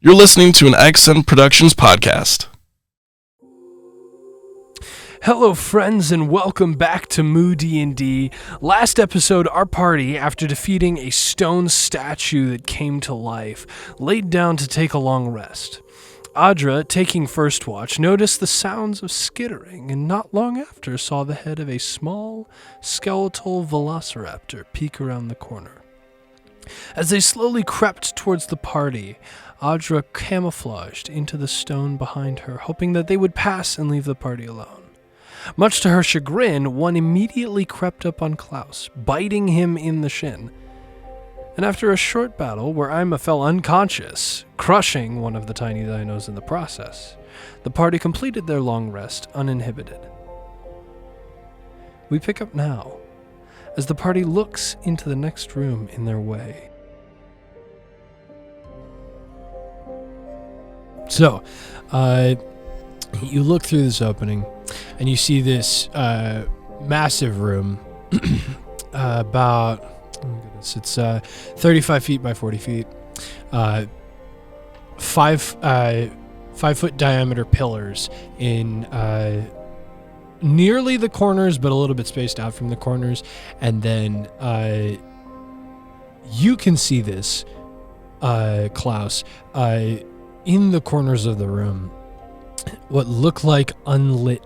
You're listening to an Accent Productions podcast. Hello friends and welcome back to Moody&D. Last episode, our party, after defeating a stone statue that came to life, laid down to take a long rest. Audra, taking first watch, noticed the sounds of skittering and not long after saw the head of a small, skeletal velociraptor peek around the corner. As they slowly crept towards the party, Audra camouflaged into the stone behind her, hoping that they would pass and leave the party alone. Much to her chagrin, one immediately crept up on Klaus, biting him in the shin. And after a short battle where Ima fell unconscious, crushing one of the tiny dinos in the process, the party completed their long rest uninhibited. We pick up now, as the party looks into the next room in their way. So, you look through this opening, and you see this massive room, about, oh my goodness, it's 35 feet by 40 feet, 5-foot diameter pillars in nearly the corners, but a little bit spaced out from the corners, and then you can see this, Klaus, in the corners of the room, what look like unlit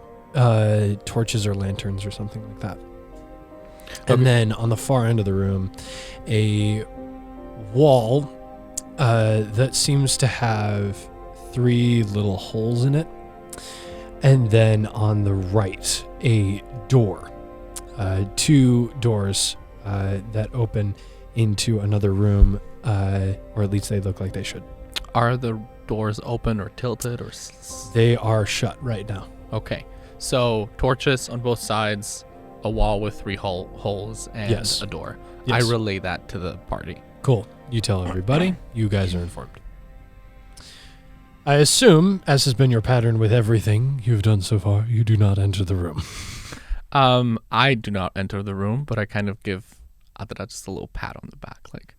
torches or lanterns or something like that. Okay. And then on the far end of the room, a wall that seems to have 3 little holes in it. And then on the right, a door. 2 doors that open into another room, or at least they look like they should. Are the doors open or tilted or they are shut right now? Okay, so torches on both sides, a wall with 3 holes, and yes. A door. Yes. I relay that to the party. Cool. You tell everybody. You guys are informed. I assume, as has been your pattern with everything you've done so far, you do not enter the room. I do not enter the room, but I kind of give Adra just a little pat on the back, like,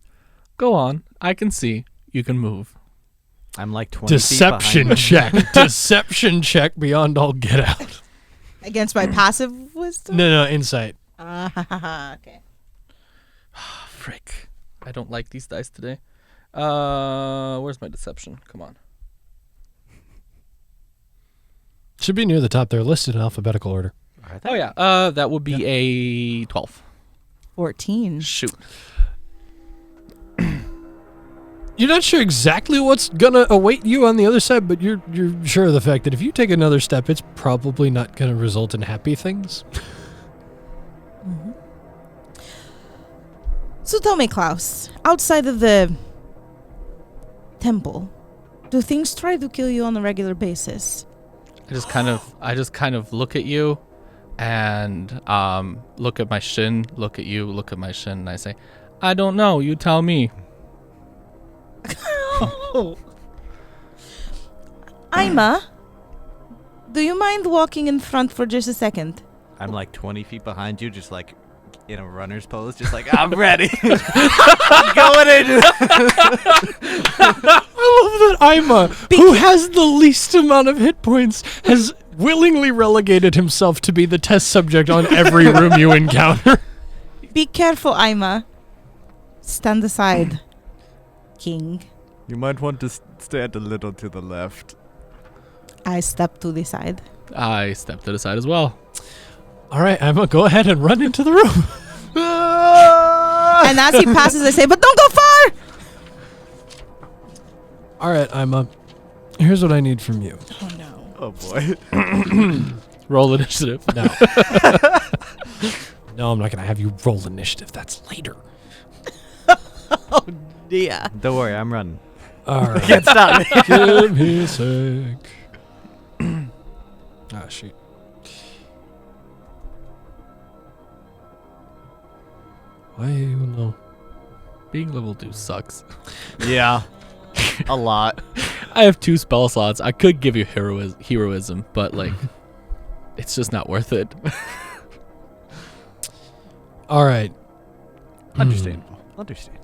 go on, I can see, you can move. I'm like 20 Deception feet check. Deception check beyond all get out. Against my passive wisdom? No, insight. Okay. Frick. I don't like these dice today. Where's my deception? Come on. Should be near the top. They're listed in alphabetical order. Oh, yeah. That would be a 12. 14. Shoot. You're not sure exactly what's gonna await you on the other side, but you're sure of the fact that if you take another step, it's probably not gonna result in happy things. Mm-hmm. So tell me, Klaus, outside of the temple, do things try to kill you on a regular basis? I just kind of look at you and look at my shin, look at you, look at my shin, and I say, I don't know, you tell me. Ima, do you mind walking in front for just a second? I'm like 20 feet behind you, just like in a runner's pose, just like, I'm ready. Going in. I love that Ima, who has the least amount of hit points, has willingly relegated himself to be the test subject on every room you encounter. Be careful, Ima. Stand aside, King. You might want to stand a little to the left. I step to the side. I step to the side as well. All right, Ima, go ahead and run into the room. And as he passes, I say, but don't go far! All right, Ima, here's what I need from you. Oh, no. Oh, boy. Roll initiative. No. No, I'm not going to have you roll initiative. That's later. Oh, dear. Don't worry, I'm running. All right. Can't stop me. Give me a sec. Ah, shoot. Why no? Being level 2 sucks. Yeah. A lot. I have 2 spell slots. I could give you heroism, but like, it's just not worth it. All right. Understandable. Understand.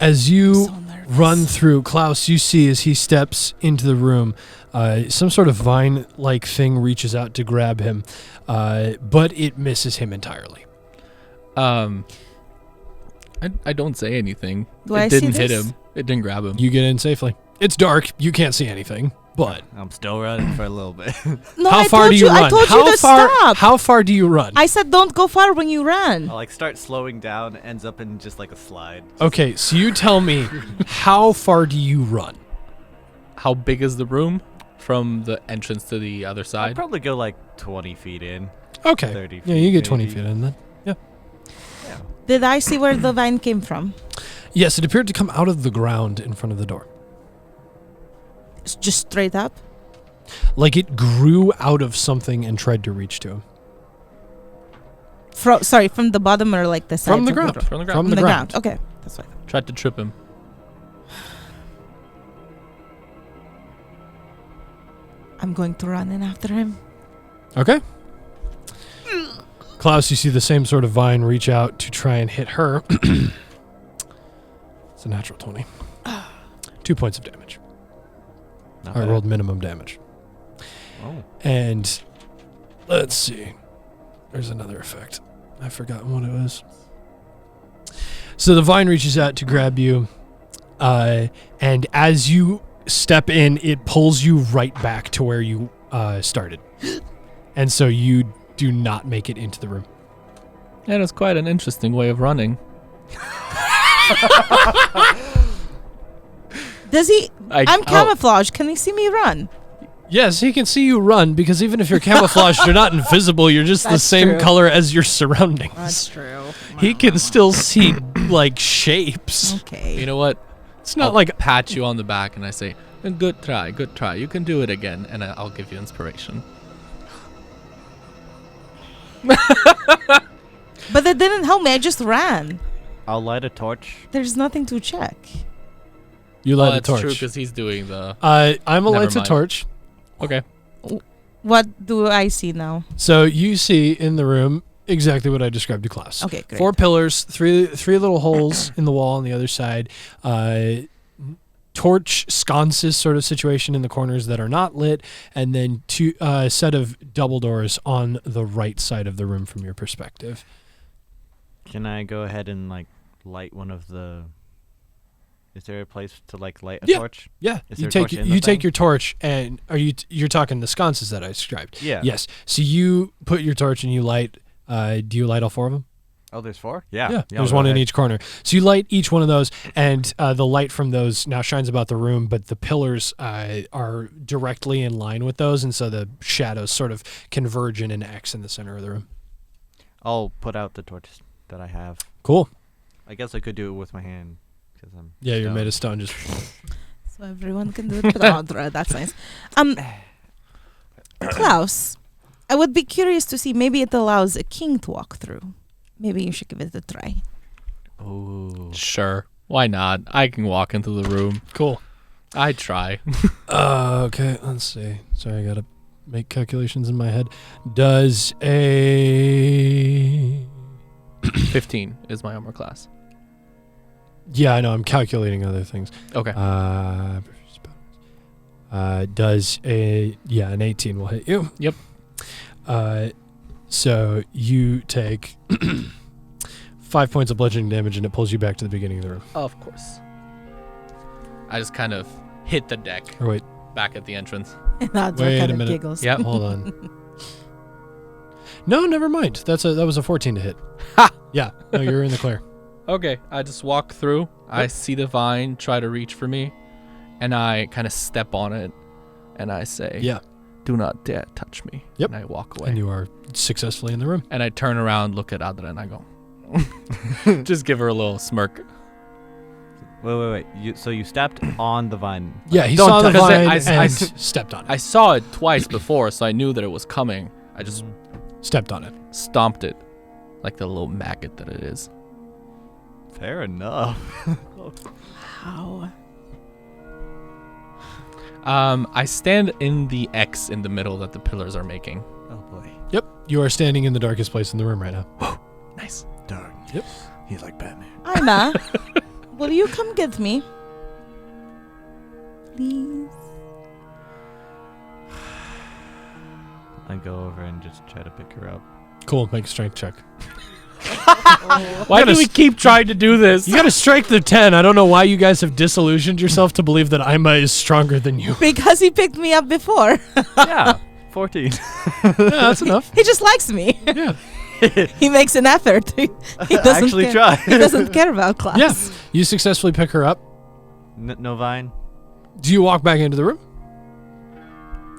As you So nervous. run through, Klaus, you see as he steps into the room, some sort of vine-like thing reaches out to grab him, but it misses him entirely. I don't say anything. Do it I see didn't hit this? him. It didn't grab him. You get in safely. It's dark. You can't see anything, but I'm still running for a little bit. No, how I far told do you run? I told how you to far, stop. How far do you run? I said don't go far when you ran. I'll start slowing down, ends up in just like a slide. Okay, so you tell me, how far do you run? How big is the room from the entrance to the other I'd side? probably go like 20 feet in. Okay. 30 Yeah, you feet, get 20 maybe. feet in then. Yeah. Did I see where the vine came from? Yes, it appeared to come out of the ground in front of the door. It's just straight up. Like it grew out of something and tried to reach to him. From the bottom or like the side? From the ground. From the ground. From the ground. Okay, that's right. Tried to trip him. I'm going to run in after him. Okay. Klaus, you see the same sort of vine reach out to try and hit her. It's a natural 20. 2 points of damage. Not I bad. rolled minimum damage. Oh. And let's see. There's another effect. I've forgotten what it was. So the vine reaches out to grab you. And as you step in, it pulls you right back to where you started. And so you do not make it into the room. And it's quite an interesting way of running. Does he? I'm oh, camouflaged. Can he see me run? Yes, he can see you run because even if you're camouflaged, you're not invisible. You're just the That's same true. color as your surroundings. true. He can still see like shapes. Okay. Oh. You know what? It's not I'll like pat you on the back and I say, good try, good try. You can do it again. And I'll give you inspiration. But that didn't help me. I just ran. I'll light a torch. There's nothing to check. you Oh, light a that's true torch. because he's doing the... I'm a Never light a mind. torch. Okay. What do I see now? So you see in the room exactly what I described to Klaus. Okay, great. 4 pillars, three little holes in the wall on the other side, torch sconces sort of situation in the corners that are not lit, and then two set of double doors on the right side of the room from your perspective. Can I go ahead and like light one of the? Is there a place to like light a Yeah. torch? Yeah, Is you there a take torch in the you take thing? your torch, and you're talking the sconces that I described. Yeah. Yes. So you put your torch and you light. Do you light all 4 of them? Oh, there's 4. Yeah. Yeah, I'll there's go one in ahead. each corner. So you light each one of those, and the light from those now shines about the room, but the pillars are directly in line with those, and so the shadows sort of converge in an X in the center of the room. I'll put out the torches that I have. Cool. I guess I could do it with my hand because I'm. Yeah, you're stoned. made of stone. Just So everyone can do it. That's nice. Klaus, I would be curious to see. Maybe it allows a king to walk through. Maybe you should give it a try. Ooh. Sure. Why not? I can walk into the room. cool. I try. Okay, let's see. Sorry, I gotta make calculations in my head. Does a 15 is my armor class. yeah, I know. I'm calculating other things. Okay. Does an 18 will hit you. Yep. So you take 5 points of bludgeoning damage, and it pulls you back to the beginning of the room. Of course. I just kind of hit the deck Or wait, back at the entrance. That's Wait kind a of minute. giggles. Yep. hold on. No, never mind. That was a 14 to hit. Ha! Yeah, no, you're in the clear. Okay. I just walk through. I see the vine try to reach for me, and I kind of step on it, and I say, Yeah, do not dare touch me. Yep. And I walk away. and you are successfully in the room. And I turn around, look at Adra, and I go, just give her a little smirk. Wait. So you stepped on the vine. Yeah, he Don't saw the touch it. vine I and stepped on it. I saw it twice before, so I knew that it was coming. I just Stepped on it. stomped it like the little maggot that it is. Fair enough. Wow. I stand in the X in the middle that the pillars are making. Oh boy. Yep, you are standing in the darkest place in the room right now. Nice. Dark. Yep. He's like Batman. Ima, will you come get me? Please. I go over and just try to pick her up. Cool. Make a strength check. Why do we keep trying to do this? You got to strike the 10. I don't know why you guys have disillusioned yourself to believe that Ima is stronger than you. Because he picked me up before. Yeah, 14. Yeah, that's enough. He just likes me. Yeah. He makes an effort. He doesn't Actually care. try. He doesn't care about class. Yeah. You successfully pick her up. No vine. Do you walk back into the room?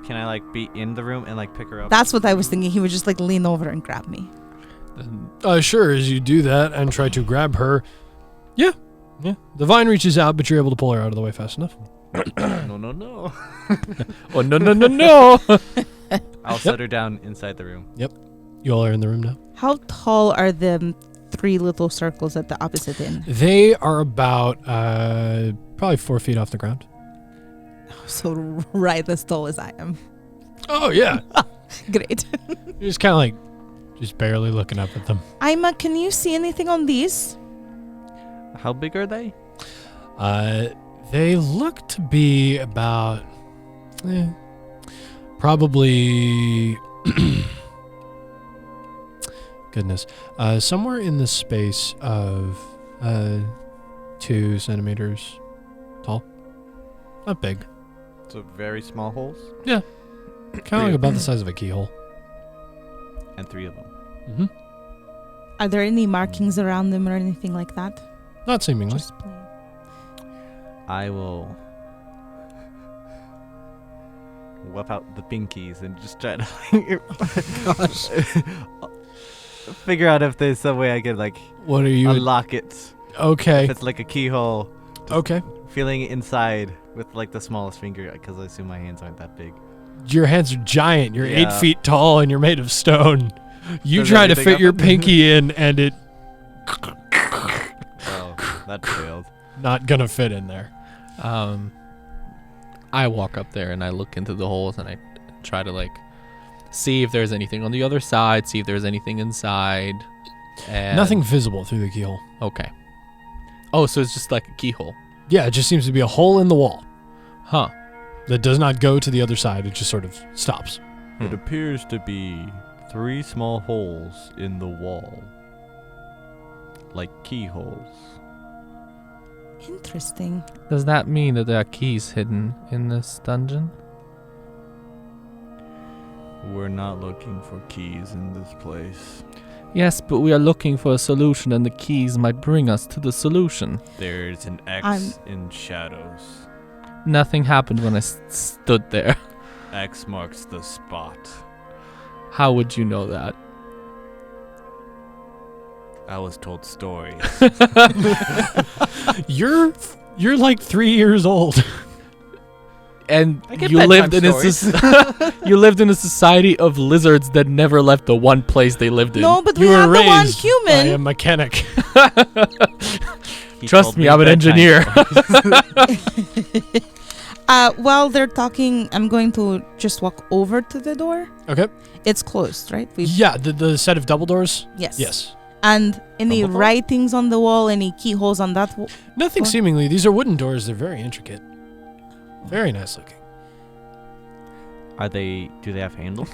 Can I like be in the room and like pick her up? That's what I was thinking. He would just like lean over and grab me. Sure, as you do that and try to grab her. Yeah. The vine reaches out, but you're able to pull her out of the way fast enough. No. Oh, no. I'll set her down inside the room. You all are in the room now. How tall are the 3 little circles at the opposite end? They are about probably 4 feet off the ground. So right as tall as I am. Oh, yeah. Great. You're just kind of like, just barely looking up at them. Ima, can you see anything on these? How big are they? They look to be about, probably, goodness, somewhere in the space of 2 centimeters tall. Not big. So very small holes? Kind of like about the size of a keyhole. And 3 of them. Mm-hmm. Are there any markings around them or anything like that? Not seemingly. Just plain. I will whip out the pinkies and just try to figure out if there's some way I could like What are you? unlock it. Okay. If it's like a keyhole. Okay. Feeling it inside with like the smallest finger because I assume my hands aren't that big. Your hands are giant. You're 8 Yeah. feet tall and you're made of stone. You Does try to everything fit your happen? pinky in and it Oh, that failed. not gonna fit in there. I walk up there and I look into the holes and I try to like see if there's anything on the other side, see if there's anything inside. And Nothing visible through the keyhole. Okay. Oh, so it's just like a keyhole. Yeah, it just seems to be a hole in the wall Huh. that does not go to the other side. It just sort of stops. It appears to be 3 small holes in the wall. Like keyholes. Interesting. Does that mean that there are keys hidden in this dungeon? We're not looking for keys in this place. Yes, but we are looking for a solution and the keys might bring us to the solution. There's an X I'm- in shadows. Nothing happened when I stood there. X marks the spot. How would you know that? I was told stories. You're like 3 years old. And I get you bedtime lived in you lived in a society of lizards that never left the one place they lived in. No, but You we were have the one raised by a human. mechanic. He Trust told me, I'm an bedtime engineer. stories. While they're talking, I'm going to just walk over to the door. Okay. It's closed, right? Yeah, the set of double doors? Yes. Yes. And any Double door? writings on the wall, any keyholes on that wall? Nothing What? seemingly. These are wooden doors. They're very intricate. Very nice looking. Do they have handles?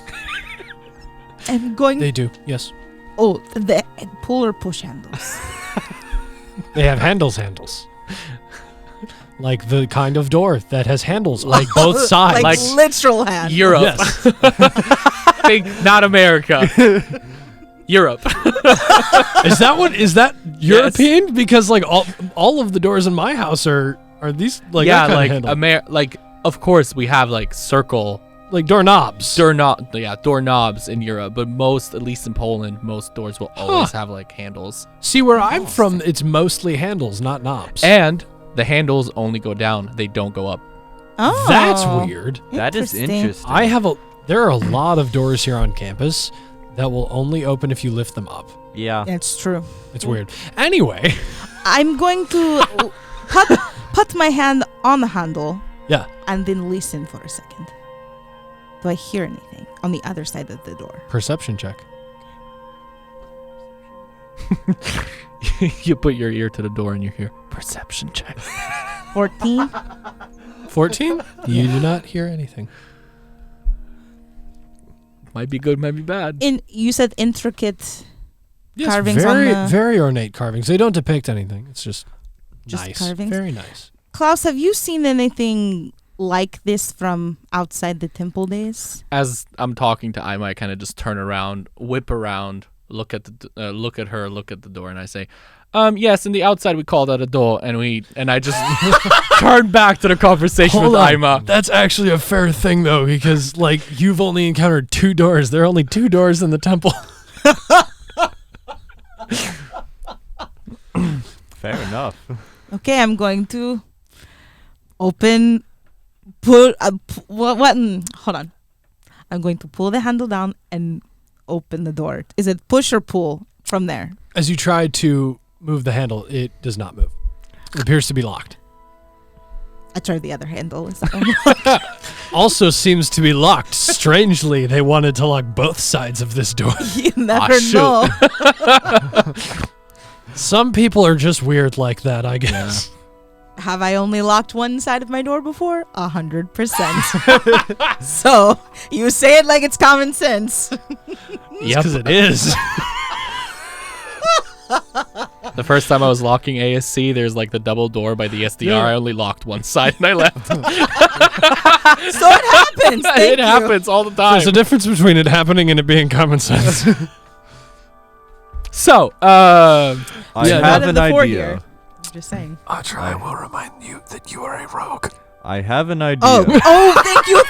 I'm going. They do, yes. Oh, the pull or push handles. They have handles. Like the kind of door that has handles on both sides. like, Like literal hand. Europe. Yes. Think not America. Europe. Is that European? Because like all of the doors in my house are these like yeah, that like kind of handle. like of course we have like circle like doorknobs. doorknobs in Europe, but most, at least in Poland, most doors will always have like handles. See, where I'm from, it's mostly handles, not knobs. And the handles only go down, they don't go up. Oh, That's weird. That is interesting. There are a lot of doors here on campus that will only open if you lift them up. Yeah. That's true. It's weird. Anyway. I'm going to put my hand on the handle. Yeah. And then listen for a second. Do I hear anything on the other side of the door? Perception check. You put your ear to the door and you hear perception check. 14. 14? You do not hear anything. Might be good, might be bad. You said intricate Yes, carvings very, on the... very ornate carvings. They don't depict anything. It's just nice. Carvings? Very nice. Klaus, have you seen anything like this from outside the temple days? As I'm talking to Ima, I kind of just turn around, whip around, look at her, look at the door, and I say, yes, in the outside we call that a door, and I just turn back to the conversation Hold with on. Ima. That's actually a fair thing, though, because, like, you've only encountered 2 doors. There are only 2 doors in the temple. Fair enough. Okay, I'm going to open... Hold on. I'm going to pull the handle down and open the door. Is it push or pull from there? As you try to move the handle, it does not move. It appears to be locked. I tried the other handle. Is that one? Also seems to be locked. Strangely, they wanted to lock both sides of this door. You never shoot. know. Some people are just weird like that, I guess. Have I only locked one side of my door before? 100%. So, you say it like it's common sense. Because it is. The first time I was locking ASC, there's like the double door by the SDR. Yeah. I only locked one side and I left. So it happens. Thank It you. happens all the time. There's a difference between it happening and it being common sense. So, I Yeah, have Out of an the 4 idea. here. I'm just saying. Atra, I will remind you that you are a rogue. I have an idea. Oh, thank you.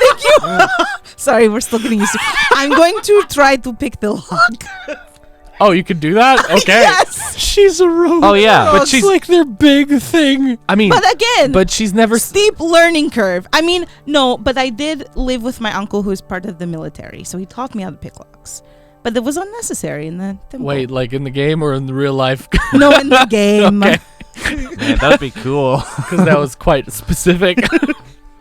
Sorry, we're still getting used to I'm going to try to pick the lock. oh, you can do that? Okay. Yes. She's a rogue. Oh, yeah. Oh, But she's, It's like their big thing. I mean, But again, but she's never. steep learning curve. I mean, no, but I did live with my uncle who is part of the military, so he taught me how to pick locks. But it was unnecessary in the temple. Wait, like in the game or in the real life? No, in the game. Okay. Man, that'd be cool. Because that was quite specific.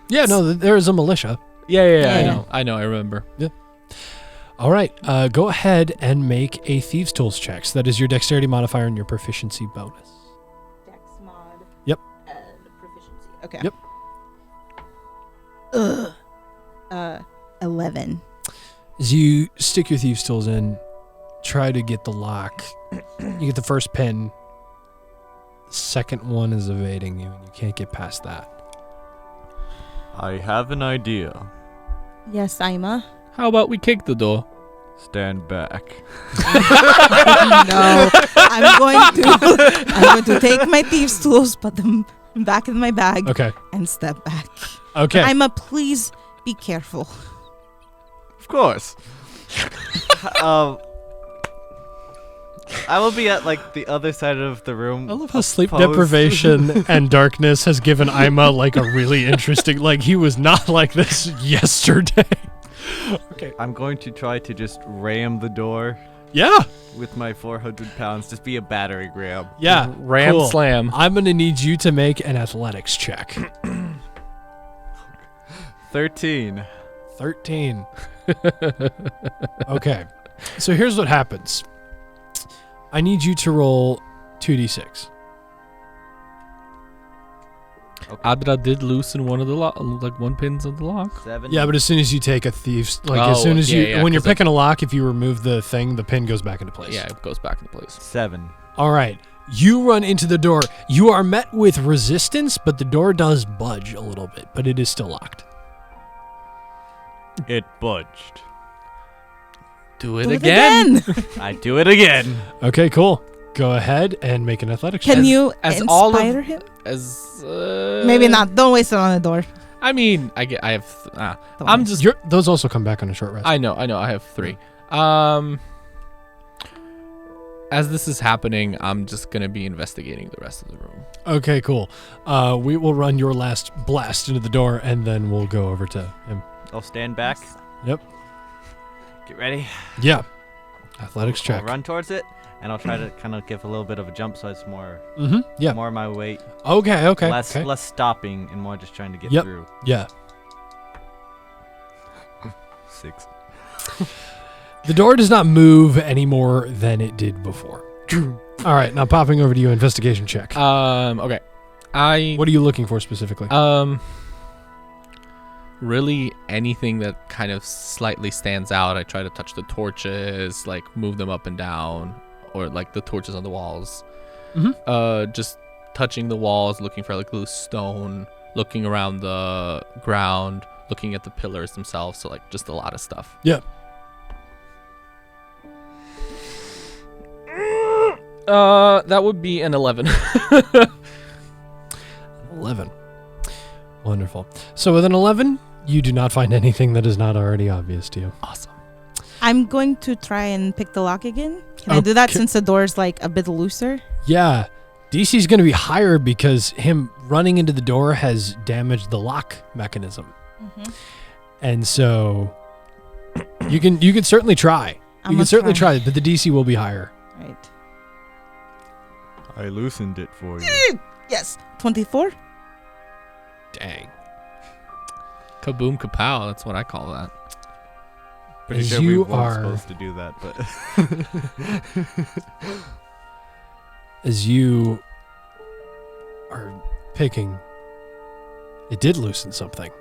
Yeah, no, there is a militia. Yeah. I know. I remember. All right, go ahead and make a Thieves' Tools check. So that is your dexterity modifier and your proficiency bonus. Dex mod. Yep. And proficiency. Okay. Yep. 11. As you stick your Thieves' Tools in, try to get the lock. You get the first pin. The second one is evading you, and you can't get past that. I have an idea. Yes, Ima. How about we kick the door? Stand back. No, I'm going to take my thieves' tools, put them back in my bag, Okay. and step back. Okay. Ima, please be careful. Of course. I will be at like the other side of the room. I love how sleep opposed- deprivation and darkness has given Ima like a really interesting, like he was not like this yesterday. Okay. I'm going to try to just ram the door Yeah. with my 400 pounds. Just be a battering ram. Yeah. Ram cool. slam. I'm going to need you to make an athletics check. 13. 13. Okay. So here's what happens. I need you to roll 2d6. Adra did loosen one of the one pins of the lock. 7. Yeah, but as soon as you take a thief's, like as Oh, soon as yeah, when you're 'cause picking a lock, if you remove the thing, the pin goes back into place. Yeah, it goes back into place. 7. All right. You run into the door. You are met with resistance, but the door does budge a little bit, but it is still locked. It budged. Do it Do it again. I do it again. Okay, cool. Go ahead and make an athletics check. Can you as all of- inspire him? As Maybe not. Don't waste it on the door. I mean, I have. Don't I'm waste. just. Those also come back on a short rest. I know. I have 3. As this is happening, I'm just gonna be investigating the rest of the room. Okay, cool. We will run your last blast into the door, and then we'll go over to him. I'll stand back. Yep. Get ready. Yeah. Athletics I'll check. run towards it, and I'll try to kind of give a little bit of a jump so it's more Mm-hmm. Yeah. more my weight. Okay. Less stopping and more just trying to get Yep. through. Yeah. 6. The door does not move any more than it did before. All right, now popping over to you, investigation check. Okay. What are you looking for specifically? Really anything that kind of slightly stands out. I try to touch the torches, like move them up and down, or like the torches on the walls. Just touching the walls, looking for like loose stone, looking around the ground, looking at the pillars themselves. So like just a lot of stuff. Yeah. That would be an 11. 11. Wonderful. So with an 11, you do not find anything that is not already obvious to you. Awesome. I'm going to try and pick the lock again. Can I do that Okay. since the door's like a bit looser? Yeah. DC's going to be higher because him running into the door has damaged the lock mechanism. And so you can certainly try. I'm You gonna can certainly try. try, but the DC will be higher. Right. I loosened it for you. Yes. 24. Dang. Kaboom kapow. That's what I call that. Pretty As sure we you weren't are- supposed to do that, but As you are picking, it did loosen something.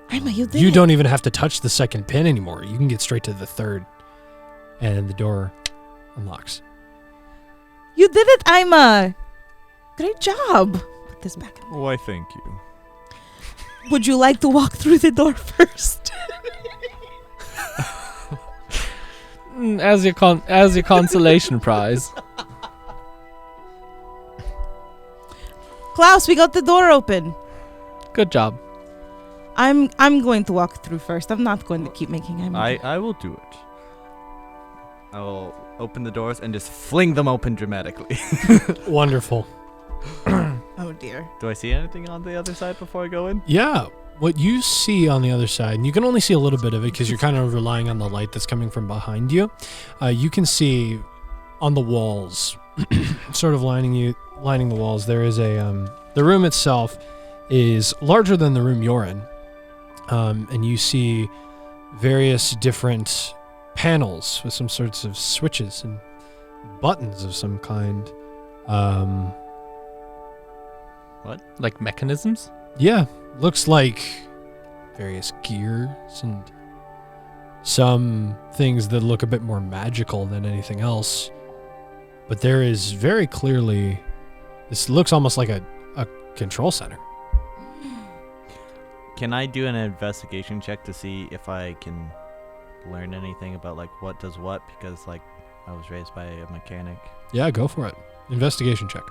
Emma, you did You it. don't even have to touch the second pin anymore. You can get straight to the third, and the door unlocks. You did it, Ima. Great job. Put this back. why, thank you. Would you like to walk through the door first? As your consolation prize. Klaus, we got the door open. Good job. I'm going to walk through first. I'm not going to keep making Ima. I will do it. I will open the doors and just fling them open dramatically. Wonderful. Oh dear. Do I see anything on the other side before I go in? Yeah. What you see on the other side, and you can only see a little bit of it because you're kind of relying on the light that's coming from behind you. You can see on the walls, sort of lining the walls. There is a the room itself is larger than the room you're in, and you see various different panels with some sorts of switches and buttons of some kind. Like mechanisms? Yeah, looks like various gears and some things that look a bit more magical than anything else. But there is very clearly, this looks almost like a control center. Can I do an investigation check to see if I can learn anything about like what does what? Because like I was raised by a mechanic. Yeah, go for it. Investigation check.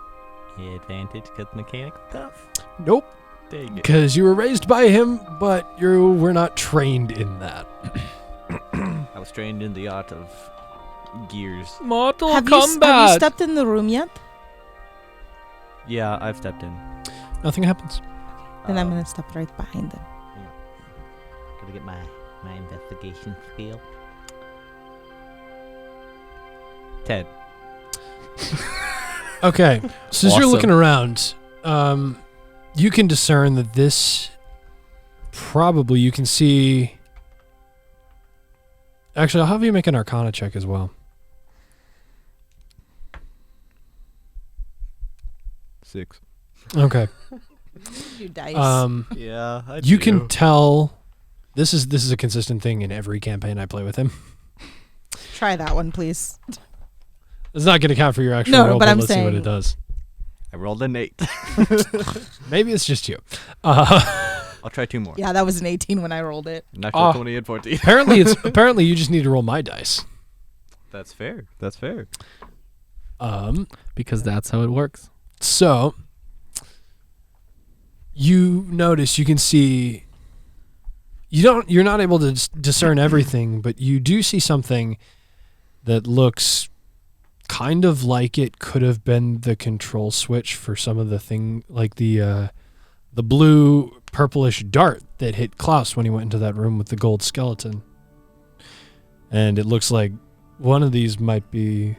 Advantage because mechanic stuff. Nope, Dang it. because you were raised by him, but you were not trained in that. I was trained in the art of gears. Mortal Have you Kombat. stepped in the room yet? Yeah, I've stepped in. Nothing happens. Then I'm gonna step right behind them. Gotta get my investigation skill. 10. Okay, so as you're Awesome. looking around, you can discern that this probably, you can see... Actually, I'll have you make an Arcana check as well. 6. Okay. You dice. Yeah, I You can tell this is a consistent thing in every campaign I play with him. Try that one, please. It's not going to count for your actual No, roll, but but I'm let's see what saying- it does. I rolled an 8. Maybe it's just you. I'll try 2 more. Yeah, that was an 18 when I rolled it. Natural Ah. 20 and 14. apparently you just need to roll my dice. That's fair. That's fair. Because that's how it works. So you notice, you can see, you're not able to discern everything, but you do see something that looks kind of like it could have been the control switch for some of the thing, like the blue purplish dart that hit Klaus when he went into that room with the gold skeleton. And it looks like one of these might be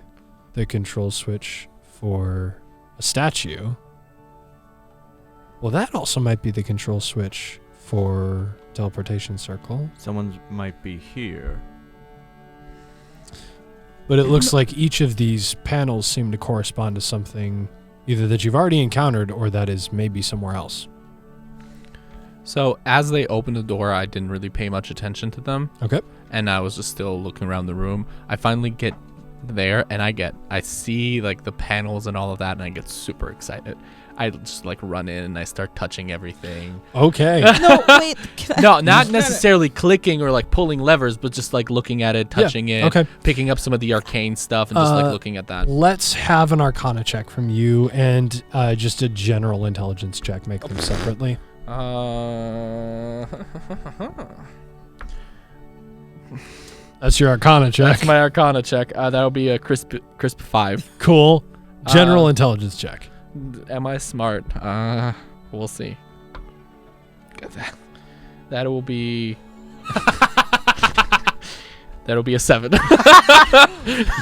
the control switch for a statue. Well, that also might be the control switch for teleportation circle. Someone might be here. But it looks like each of these panels seem to correspond to something either that you've already encountered or that is maybe somewhere else. So as they opened the door, I didn't really pay much attention to them. Okay. And I was just still looking around the room. I finally get there and I see like the panels and all of that, and I get super excited. I just like run in and I start touching everything. Okay. No, wait. No, not necessarily clicking or like pulling levers, but just like looking at it, touching it, okay. picking up some of the arcane stuff and just like looking at that. Let's have an Arcana check from you and just a general intelligence check. Make them separately. That's your Arcana check. That's my Arcana check. That'll be a crisp 5. Cool. General intelligence check. Am I smart? We'll see. That will be. That'll be a 7.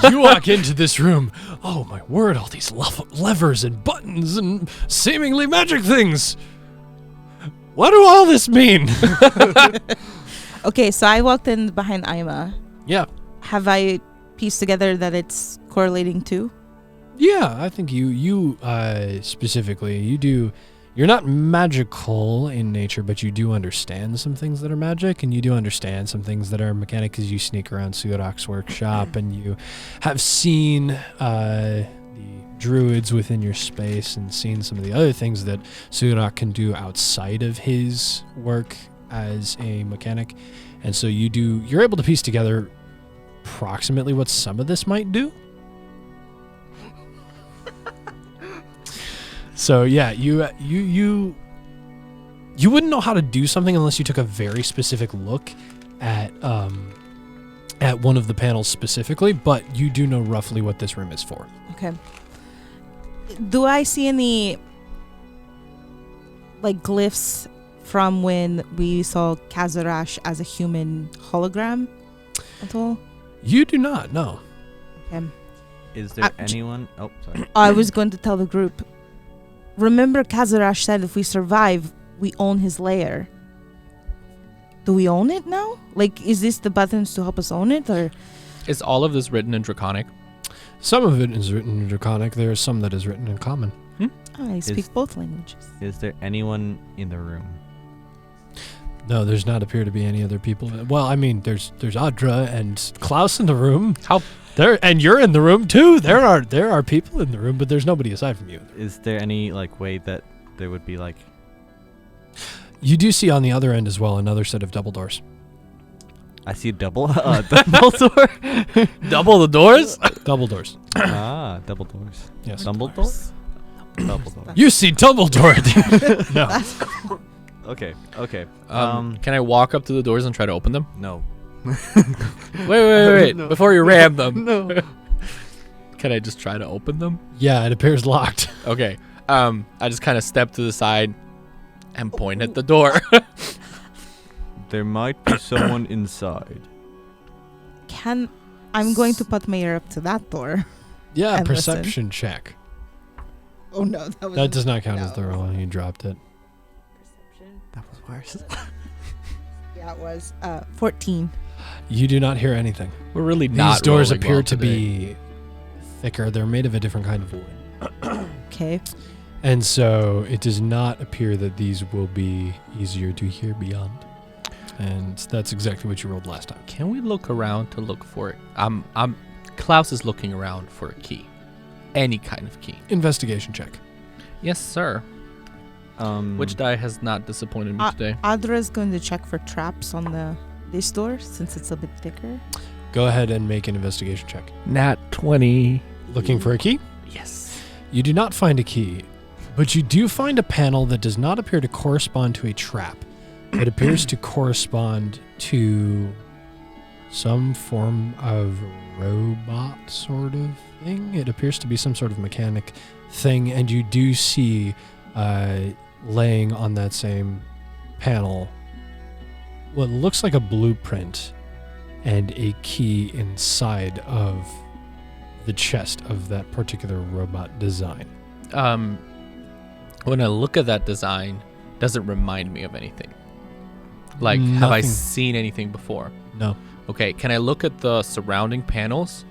You walk into this room. Oh my word! All these levers and buttons and seemingly magic things. What do all this mean? Okay, so I walked in behind Ima. Yeah. Have I pieced together that it's correlating too? Yeah, I think you specifically, you do. You're not magical in nature, but you do understand some things that are magic, and you do understand some things that are mechanic because you sneak around Surak's workshop, and you have seen the druids within your space and seen some of the other things that Surak can do outside of his work as a mechanic. And so you're able to piece together approximately what some of this might do. So yeah, you wouldn't know how to do something unless you took a very specific look at one of the panels specifically, but you do know roughly what this room is for. Okay. Do I see any like glyphs from when we saw Kazarash as a human hologram at all? You do not, no. Okay. Is there anyone? Oh, sorry. I was going to tell the group. Remember, Kazarash said if we survive, we own his lair. Do we own it now? Like, is this the buttons to help us own it, or? Is all of this written in Draconic? Some of it is written in Draconic. There is some that is written in Common. I speak both languages. Is there anyone in the room? No, there's not appear to be any other people. Well, I mean, there's Audra and Klaus in the room. How? There, and you're in the room too. There are people in the room, but there's nobody aside from you. Is there any like way that there would be like? You do see on the other end as well another set of double doors. I see a double door. Double the doors? Double doors. Double doors. Yes. Dumbledore? Double door. You see Dumbledore. No. Okay. Can I walk up to the doors and try to open them? No. Wait. No. Before you ram them. No. Can I just try to open them? Yeah, it appears locked. Okay. I just kind of step to the side and point at the door. There might be someone inside. I'm going to put my ear up to that door. Yeah, And perception check. Oh no, That does not count as the roll. You dropped it. That was worse. Yeah, it was 14. You do not hear anything. We're really not. These doors rolling appear well to today. be thicker. They're made of a different kind of wood. Okay. And so it does not appear that these will be easier to hear beyond. And that's exactly what you rolled last time. Can we look around to look for it? Klaus is looking around for a key. Any kind of key. Investigation check. Yes, sir. Which die has not disappointed me today? Audra is going to check for traps on this door since it's a bit thicker. Go ahead and make an investigation check. Nat 20. Looking for a key? Yes. You do not find a key, but you do find a panel that does not appear to correspond to a trap. It appears to correspond to some form of robot sort of thing. It appears to be some sort of mechanic thing, and you do see laying on that same panel what looks like a blueprint and a key inside of the chest of that particular robot design. When I look at that design, does it remind me of anything? Like, have I Nothing. seen anything before? No. Okay, can I look at the surrounding panels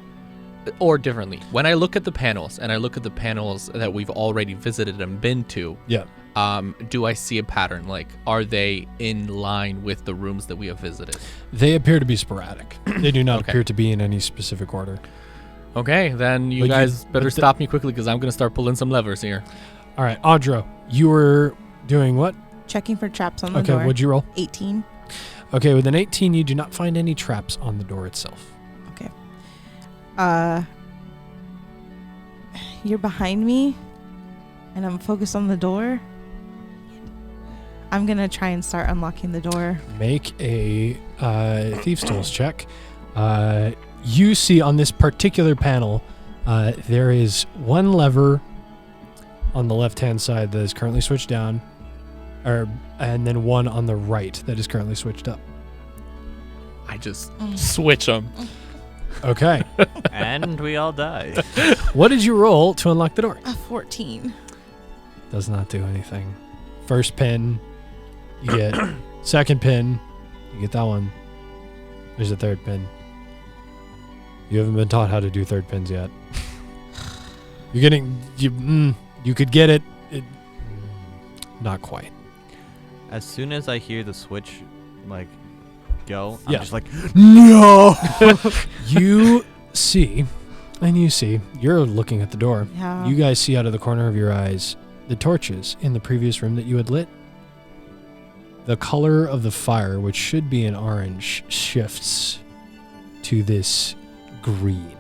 or differently, when I look at the panels and I look at the panels that we've already visited and been to, Yeah. do I see a pattern? Like, are they in line with the rooms that we have visited? They appear to be sporadic. They do not Okay. appear to be in any specific order. Okay, then you But guys better but the- stop me quickly because I'm going to start pulling some levers here. All right, Audra, you were doing what? Checking for traps on the Okay, door. what'd you roll? 18. Okay, with an 18, you do not find any traps on the door itself. You're behind me, and I'm focused on the door. I'm gonna try and start unlocking the door. Make a Thieves' Tools check. You see on this particular panel, there is one lever on the left-hand side that is currently switched down, and then one on the right that is currently switched up. I just switch them. Okay. And we all die. What did you roll to unlock the door? A 14. Does not do anything. First pin, you get. Second pin, you get that one. There's a third pin. You haven't been taught how to do third pins yet. You're getting. You could get it. Not quite. As soon as I hear the switch, like, go, I'm Yeah. just like, No! You see, you're looking at the door. Yeah. You guys see out of the corner of your eyes the torches in the previous room that you had lit. The color of the fire, which should be an orange, shifts to this green.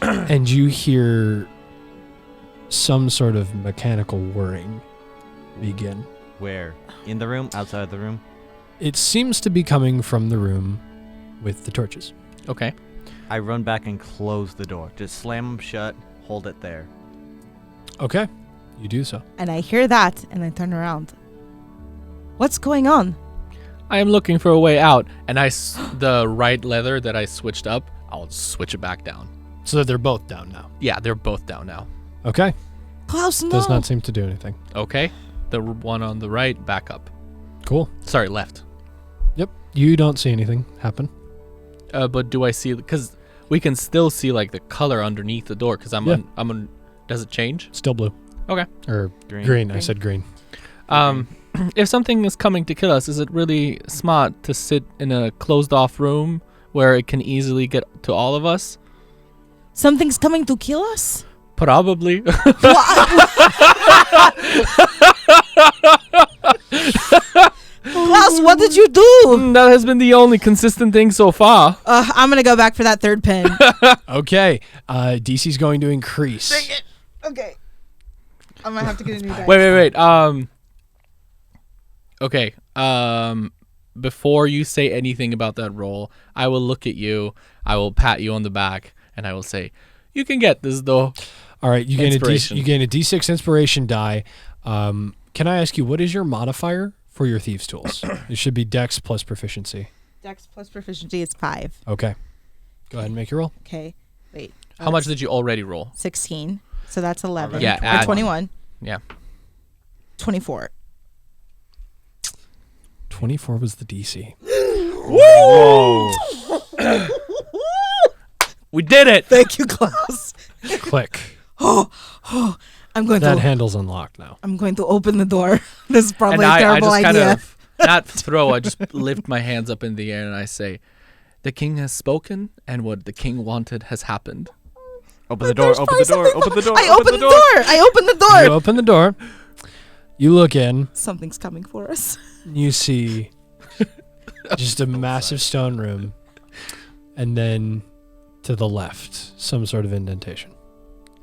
And you hear some sort of mechanical whirring begin. where? In the room? Outside of the room? It seems to be coming from the room with the torches. Okay. I run back and close the door. Just slam them shut, hold it there. Okay, you do so. And I hear that, and I turn around. What's going on? I am looking for a way out, and the right leather that I switched up, I'll switch it back down. So they're both down now. Yeah, they're both down now. Okay, Klaus, no. does not seem to do anything. Okay. The one on the right, back up. Cool. Sorry, left. Yep, you don't see anything happen. But do I see? Because we can still see like the color underneath the door. Because I'm Yeah. on. Does it change? Still blue. Okay. Or Green. green. I said green. If something is coming to kill us, is it really smart to sit in a closed-off room where it can easily get to all of us? Something's coming to kill us? Probably. Klaus, what did you do? That has been the only consistent thing so far. I'm gonna go back for that third pin. Okay, DC's going to increase. Okay. I might have to get a new die. Wait. Okay. Before you say anything about that roll, I will look at you. I will pat you on the back, and I will say, "You can get this, though." All right, you gain Inspiration. you gain a D6 inspiration die. Can I ask you, what is your modifier for your Thieves' Tools? It should be Dex plus proficiency. Dex plus proficiency is 5. Okay. Go ahead and make your roll. Okay. Wait. How much did you already roll? 16. So that's 11. Yeah, Or add 21. Yeah. 24. 24 was the DC. Whoa! We did it. Thank you, Klaus. Click. I'm going That to handle's unlocked now. I'm going to open the door. This is And probably a I terrible just kind idea. of not throw. I just lift my hands up in the air and I say, "The king has spoken, and what the king wanted has happened." Open the door, open the door, open the door, I open the door. I open the door. You open the door. You look in. Something's coming for us. You see just a massive stone room. And then to the left, some sort of indentation.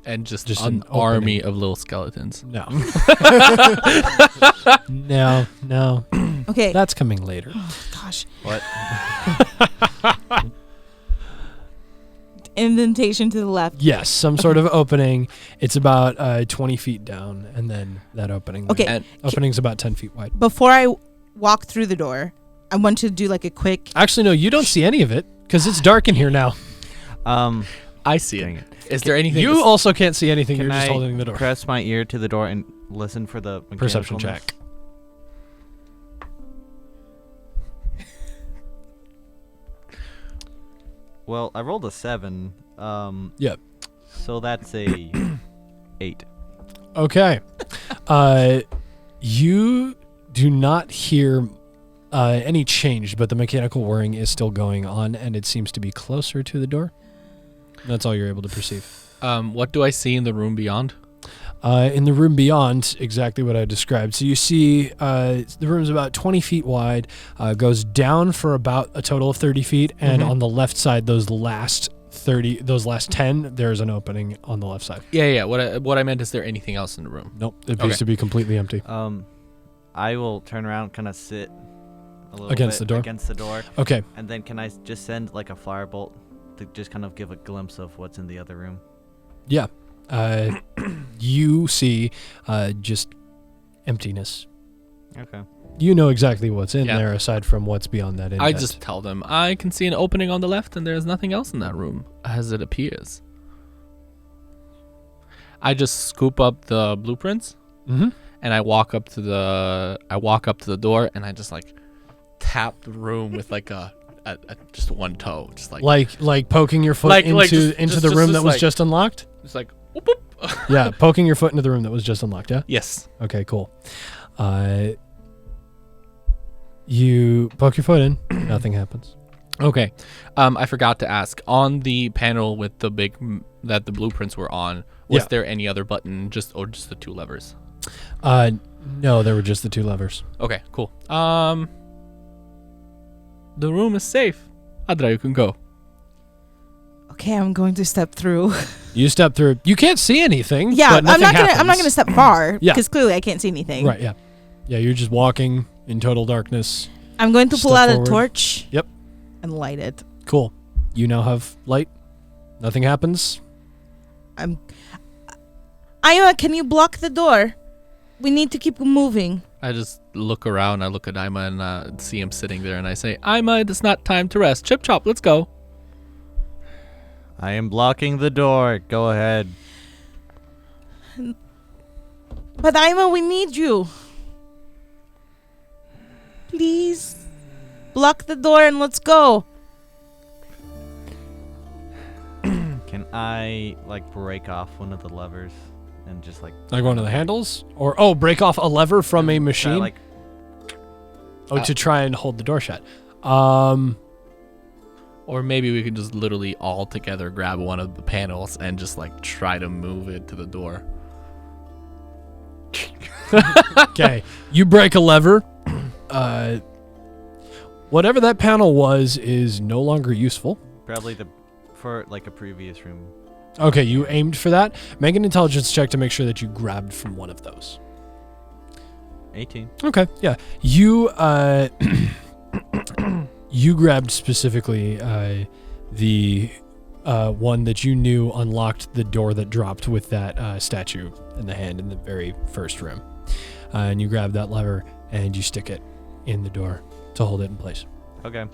And just Just an an army opening. of little skeletons. No. No. Okay. That's coming later. Gosh. What? Indentation to the left. Yes, some sort of opening. It's about 20 feet down, and then that opening. Okay. And Opening's about 10 feet wide. Before I walk through the door, I want to do like a quick. Actually, no, you don't see any of it because it's dark in here now. I see Dang it. it. Is there anything? You also can't see anything. Can You're just I holding the door. press my ear to the door and listen for the Perception mechanicalness? check. Well, I rolled a 7. Yep. So that's a 8. Okay. You do not hear any change, but the mechanical whirring is still going on, and it seems to be closer to the door. That's all you're able to perceive. What do I see in the room beyond? In the room beyond, exactly what I described. So you see the room's about 20 feet wide, goes down for about a total of 30 feet, and on the left side, those last 10, there's an opening on the left side. Yeah. What I meant, is there anything else in the room? Nope, it appears to be completely empty. I will turn around, kind of sit a little Against bit the door? against the door, Okay. and then can I just send like a firebolt to just kind of give a glimpse of what's in the other room? Yeah. You see just emptiness. Okay. You know exactly what's in Yeah. there aside from what's beyond that indent. I just tell them, I can see an opening on the left, and there's nothing else in that room, as it appears. I just scoop up the blueprints, Mm-hmm. and I walk up to the door, and I just like tap the room with like a just one toe, just Like poking your foot Like- into like just- into just- the just- room just that was like- just unlocked? it's like whoop, whoop. Yeah, poking your foot into the room that was just unlocked, yeah? Yes. Okay, cool. You poke your foot in, nothing happens. Okay. I forgot to ask, on the panel with the that the blueprints were on, was Yeah. there any other button, just the two levers? No, there were just the two levers. Okay, cool. The room is safe. Adra, you can go. Okay, I'm going to step through. You step through. You can't see anything. Yeah, but I'm nothing not happens. gonna step far Yeah. because clearly I can't see anything. Right, yeah. Yeah, you're just walking in total darkness. I'm going to pull Step out forward. a torch. Yep. And light it. Cool. You now have light. Nothing happens. Ima, can you block the door? We need to keep moving. I just look around. I look at Ima and see him sitting there, and I say, Ima, it's not time to rest. Chip chop, let's go. I am blocking the door. Go ahead. But Ima, we need you. Please. Block the door and let's go. Can I like break off one of the levers and just like Like one of the handles? Or, break off a lever from a machine? like to try and hold the door shut. Or maybe we could just literally all together grab one of the panels and just like try to move it to the door. Okay. You break a lever. Whatever that panel was is no longer useful. probably for like a previous room. Okay, you aimed for that. Make an intelligence check to make sure that you grabbed from one of those. 18. Okay, yeah. You you grabbed specifically the one that you knew unlocked the door that dropped with that statue in the hand in the very first room. And you grab that lever and you stick it in the door to hold it in place. Okay.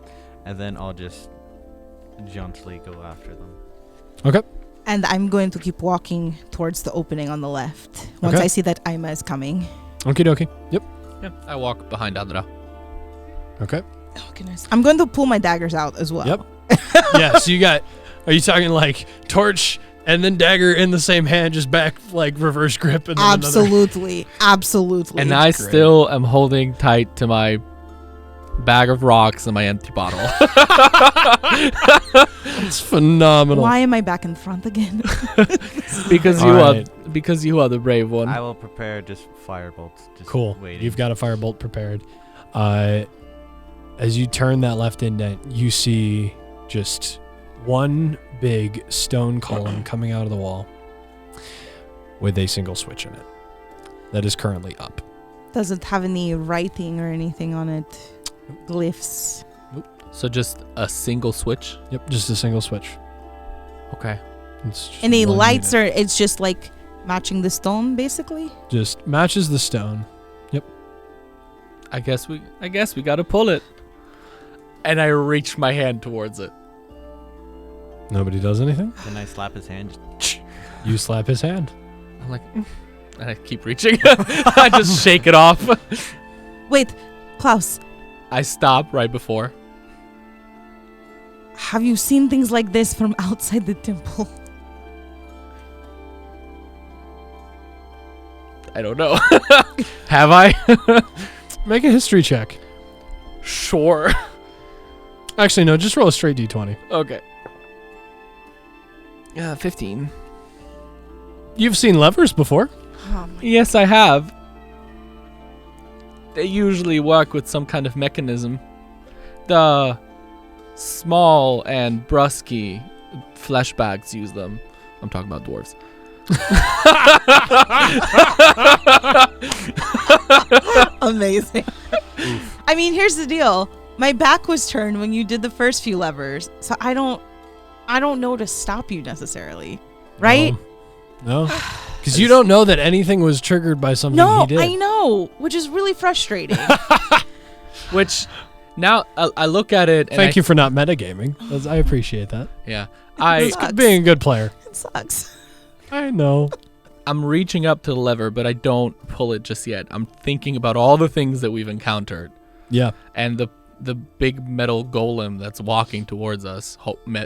And then I'll just jauntily go after them. Okay. And I'm going to keep walking towards the opening on the left once Okay. I see that Ima is coming. Okie dokie. Yep. Yeah, I walk behind Adra. Okay. Oh, goodness. I'm going to pull my daggers out as well. Yep. Yeah, so you got, are you talking like torch and then dagger in the same hand, just back like reverse grip? And then Absolutely. Absolutely. And I great. still am holding tight to my bag of rocks and my empty bottle. It's phenomenal. Why am I back in front again? because you are the brave one. I will prepare just firebolts. Just Cool. Waiting. You've got a firebolt prepared. As you turn that left indent, you see just one big stone column coming out of the wall with a single switch in it that is currently up. Doesn't have any writing or anything on it. Glyphs. So just a single switch. Yep, just a single switch. Okay. It's just Any one lights unit. or it's just like matching the stone basically? Just matches the stone. I guess we gotta pull it. And I reach my hand towards it. Nobody does anything. Can I slap his hand? You slap his hand. I'm like, and I keep reaching. I just shake it off. Wait, Klaus, I stop right before. Have you seen things like this from outside the temple? I don't know. Have I? Make a history check. Sure. Actually, no, just roll a straight d20. Okay. 15. You've seen levers before. Oh my. Yes, I have. They usually work with some kind of mechanism. The small and brusky flesh bags use them. I'm talking about dwarves. Amazing. I mean, here's the deal. My back was turned when you did the first few levers, so I don't know to stop you necessarily, right? No. Because you don't know that anything was triggered by something No, he did. I know, which is really frustrating. Which, now I look at it and Thank you for not metagaming. I appreciate that. Yeah. It It's sucks. being a good player. It sucks. I know. I'm reaching up to the lever, but I don't pull it just yet. I'm thinking about all the things that we've encountered. Yeah. And the big metal golem that's walking towards us,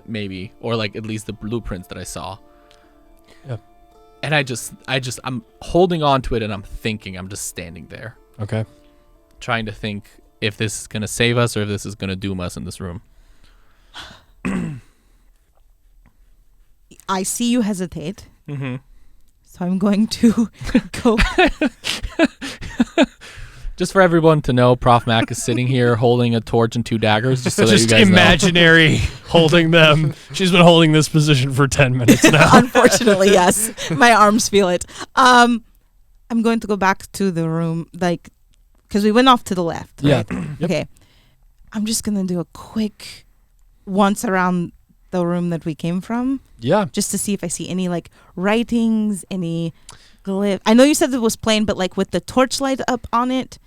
maybe, or like at least the blueprints that I saw. Yeah. And I'm holding on to it, and I'm thinking. I'm just standing there, Okay. trying to think if this is gonna save us or if this is gonna doom us in this room. I see you hesitate, Mm-hmm. so I'm going to go. Just for everyone to know, Prof Mac is sitting here holding a torch and 2 daggers, just so that you Just guys know. imaginary holding them. She's been holding this position for 10 minutes now. Unfortunately, yes. My arms feel it. I'm going to go back to the room, like, because we went off to the left, Yeah. right? Yep. Okay. I'm just going to do a quick once around the room that we came from, Yeah. just to see if I see any, like, writings, any glyph. I know you said it was plain, but, like, with the torchlight up on it.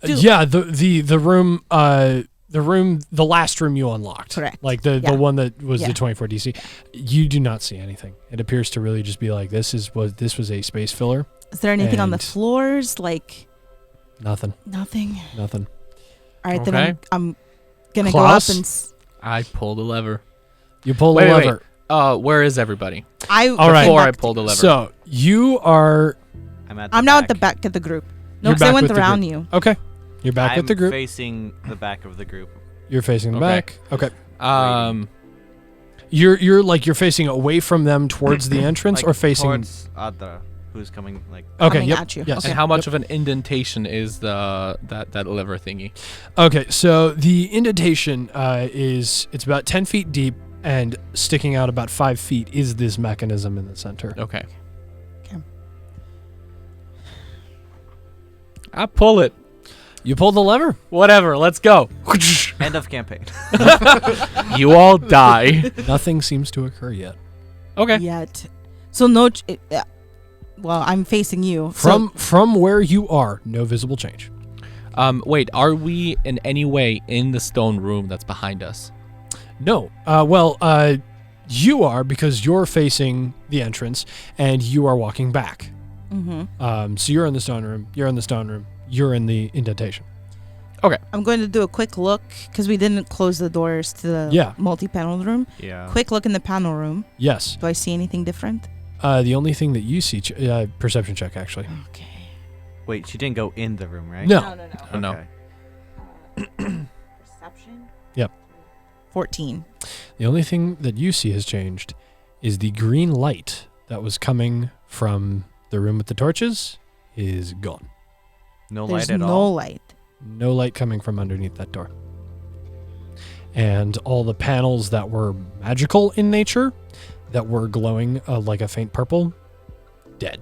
Yeah, the room the last room you unlocked. Correct. Like the Yeah. one that was Yeah. the 24 DC. You do not see anything. It appears to really just be like this was a space filler. Is there anything on the And- floors? Like, Nothing. nothing. Nothing. All right, Okay. then I'm going to go Klaus? up and... I pulled a lever. You pull Wait, the wait, lever. Where is everybody? All right. Before I pulled the lever. So you are I'm now at the back of the group. No, You're because I back went with the around group. you. okay. You're back I'm with the group. facing the back of the group. You're facing the Okay. back. Okay. You're You're facing away from them towards the entrance Like, or facing towards Adra, who's coming like. Okay, Coming yep. at you. Yes. Okay. and how much of an indentation is that lever thingy? Okay, so the indentation it's about 10 feet deep, and sticking out about 5 feet is this mechanism in the center. Okay. Okay. I pull it. You pull the lever. Whatever. Let's go. End of campaign. You all die. Nothing seems to occur yet. Okay. Yet. So no... well, I'm facing you. From where you are, no visible change. Wait. Are we in any way in the stone room that's behind us? No. You are, because you're facing the entrance and you are walking back. Mm-hmm. So you're in the stone room. You're in the stone room. You're in the indentation. I'm going to do a quick look because we didn't close the doors to the multi-panel room. Yeah. Quick look in the panel room. Yes. Do I see anything different? The only thing that you see, perception check actually. Okay. Wait, she didn't go in the room, right? No. Oh, no. Okay. Perception? Yep. 14. The only thing that you see has changed is the green light that was coming from the room with the torches is gone. No There's light at no all. light. No light coming from underneath that door. And all the panels that were magical in nature, that were glowing like a faint purple, dead.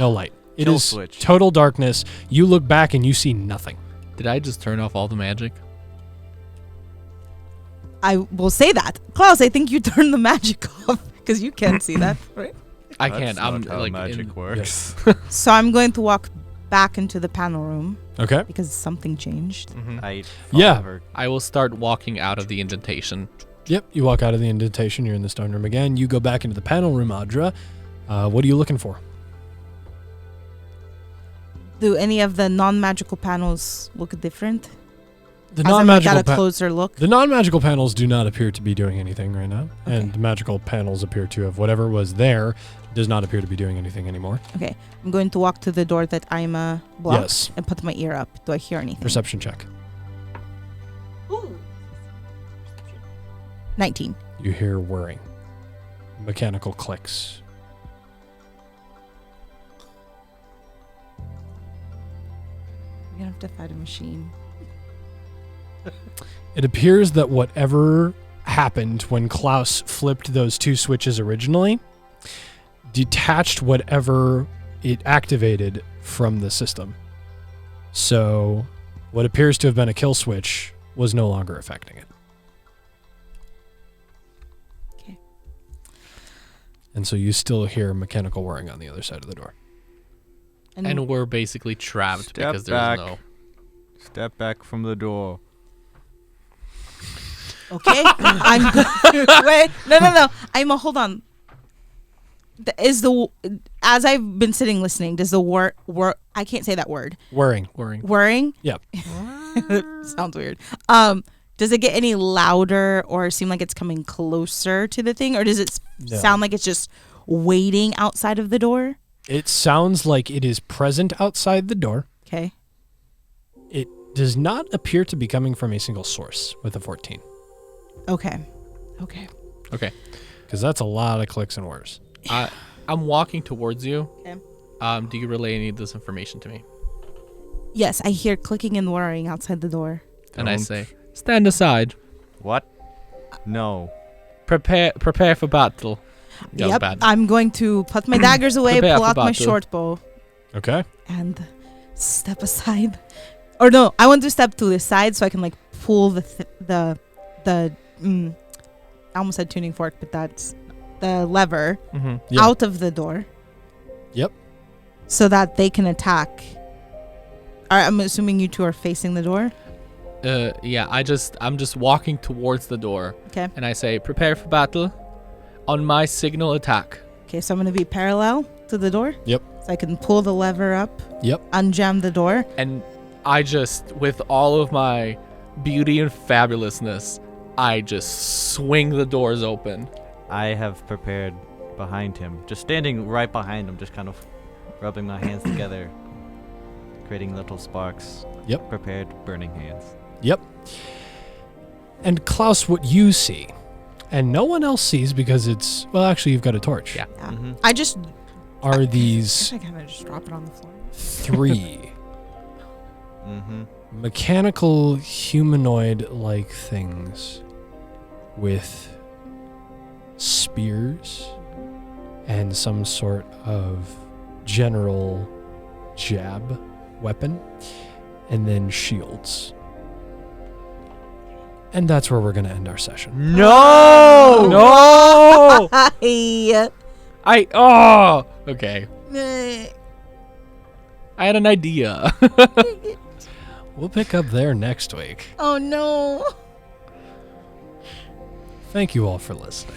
No light. It Kill is switch. total darkness. You look back and you see nothing. Did I just turn off all the magic? I will say that. Klaus, I think you turned the magic off because you can't see that, right? I That's can't. not I'm how like magic in- works. So I'm going to walk back into the panel room Okay. because something changed. Mhm. I Yeah. follow her. I will start walking out of the indentation. Yep. You walk out of the indentation. You're in the stone room again. You go back into the panel room, Adra. What are you looking for? Do any of the non-magical panels look different? The As I'm non-magical at a closer look. the non-magical panels do not appear to be doing anything right now, Okay. and the magical panels appear to have whatever was there does not appear to be doing anything anymore. Okay, I'm going to walk to the door that Ima blocked Yes. and put my ear up. Do I hear anything? Perception check. 19. You hear whirring, mechanical clicks. We're gonna have to fight a machine. It appears that whatever happened when Klaus flipped those two switches originally detached whatever it activated from the system. So what appears to have been a kill switch was no longer affecting it. Okay. And so you still hear mechanical whirring on the other side of the door. And we're basically trapped Step because there's back. no. Step back from the door. okay, I'm wait. No. Hold on. As I've been sitting listening, does the I can't say that word. Whirring. Whirring? Yep. Sounds weird. Does it get any louder or seem like it's coming closer to the thing, or does it No. sound like it's just waiting outside of the door? It sounds like it is present outside the door. Okay. It does not appear to be coming from a single source with a 14. Okay. Okay. Because that's a lot of clicks and whirs. I'm walking towards you. Okay. Do you relay any of this information to me? Yes, I hear clicking and whirring outside the door. And I Don't. say, stand aside. What? No. Prepare for battle. That was Yep. bad. I'm going to put my daggers away, Prepare pull for out my battle. short bow, Okay. and step aside. Or no, I want to step to the side so I can like pull the I almost said tuning fork, but that's the lever Mm-hmm. Yeah. out of the door. Yep. So that they can attack. I'm assuming you two are facing the door. Yeah. I'm just walking towards the door. Okay. And I say, prepare for battle. On my signal, attack. Okay, so I'm going to be parallel to the door. Yep. So I can pull the lever up, Yep. unjam the door. And I just, with all of my beauty and fabulousness, I just swing the doors open. I have prepared behind him. Just standing right behind him, just kind of rubbing my hands together, creating little sparks. Yep. Prepared burning hands. Yep. And Klaus, what you see, and no one else sees because it's, well, actually, you've got a torch. Yeah. Yeah. Mhm. I just Are I these guess I kind of just drop it on the floor. 3 Mm-hmm. mechanical humanoid-like things with spears and some sort of general jab weapon, and then shields. And that's where we're going to end our session. No! No! Hi. Okay. I had an idea. We'll pick up there next week. Oh no. Thank you all for listening.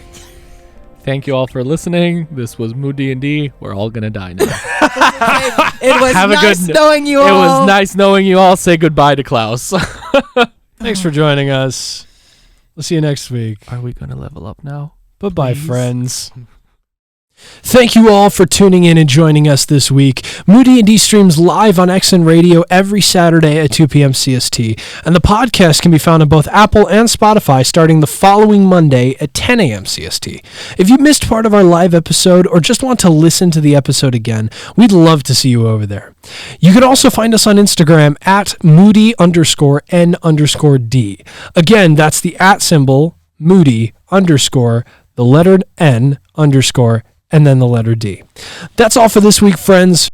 Thank you all for listening. This was Moody&D. We're all gonna die now. It was Have a nice good- knowing you all. It was nice knowing you all. Say goodbye to Klaus. Thanks for joining us. We'll see you next week. Are we gonna level up now? Bye-bye, Please. friends. Thank you all for tuning in and joining us this week. Moody&D streams live on XN Radio every Saturday at 2 p.m. CST, and the podcast can be found on both Apple and Spotify starting the following Monday at 10 a.m. CST. If you missed part of our live episode or just want to listen to the episode again, we'd love to see you over there. You can also find us on Instagram at Moody_N_D. Again, that's the @ symbol, Moody _ the letter N _ and then the letter D. That's all for this week, friends.